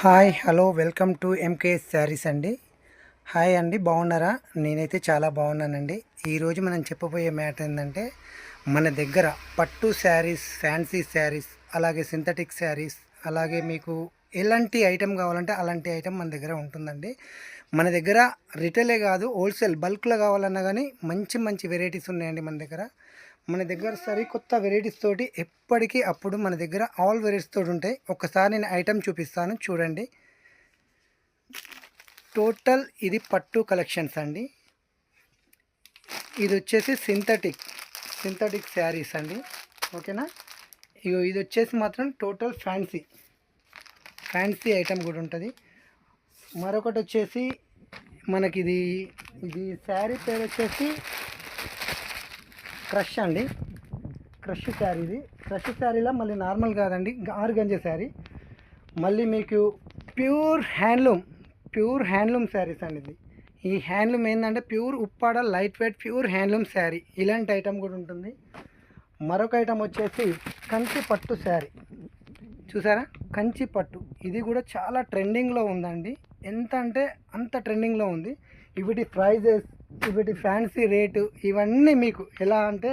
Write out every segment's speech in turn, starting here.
Hi hello welcome to MKS saris అండి. Hi అండి, బాగున్నారా? నేనైతే చాలా బాగున్నానండి. ఈరోజు మనం చెప్పబోయే మ్యాటర్ ఏంటంటే, మన దగ్గర పట్టు శారీస్, ఫ్యాన్సీ శారీస్, అలాగే సింథటిక్ శారీస్, అలాగే మీకు ఎలాంటి ఐటెం కావాలంటే అలాంటి ఐటెం మన దగ్గర ఉంటుందండి. మన దగ్గర రిటైలే కాదు, హోల్సేల్ బల్క్లో కావాలన్నా కానీ మంచి మంచి వెరైటీస్ ఉన్నాయండి మన దగ్గర సరికొత్త వెరైటీస్ తోటి ఎప్పటికీ అప్పుడు మన దగ్గర ఆల్ వెరైటీస్ తోటి ఉంటాయి. ఒకసారి నేను ఐటెం చూపిస్తాను చూడండి. టోటల్ ఇది పట్టు కలెక్షన్స్ అండి. ఇది వచ్చేసి సింథటిక్ శారీస్ అండి, ఓకేనా? ఇది వచ్చేసి మాత్రం టోటల్ ఫ్యాన్సీ ఐటెం కూడా ఉంటుంది. మరొకటి వచ్చేసి మనకి ఇది శారీ పేరు వచ్చేసి క్రష్ అండి. క్రష్ శారీలో మళ్ళీ నార్మల్ కాదండి, ఆర్గంజా శారీ. మళ్ళీ మీకు ప్యూర్ హ్యాండ్లూమ్ శారీస్ అండి. ఈ హ్యాండ్లూమ్ ఏంటంటే pure Uppada light weight pure handloom sari. ఇలాంటి ఐటమ్ కూడా ఉంటుంది. మరొక ఐటమ్ వచ్చేసి కంచి పట్టు శారీ, చూసారా? కంచి పట్టు ఇది కూడా చాలా ట్రెండింగ్లో ఉందండి. ఎంత అంటే అంత ట్రెండింగ్లో ఉంది. వీటి ప్రైజెస్, వీటి ఫ్యాన్సీ రేటు ఇవన్నీ మీకు ఎలా అంటే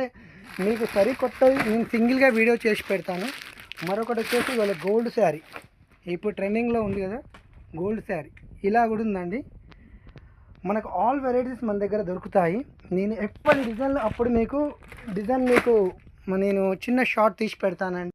మీకు సరికొత్తవి నేను సింగిల్గా వీడియో చేసి పెడతాను. మరొకటి వచ్చేసి వాళ్ళ గోల్డ్ శారీ, ఇప్పుడు ట్రెండింగ్లో ఉంది కదా గోల్డ్ శారీ, ఇలా కూడా ఉందండి. మనకు ఆల్ వెరైటీస్ మన దగ్గర దొరుకుతాయి. నేను ఎప్పటి డిజైన్లు అప్పుడు మీకు నేను చిన్న షార్ట్ తీసి పెడతానండి.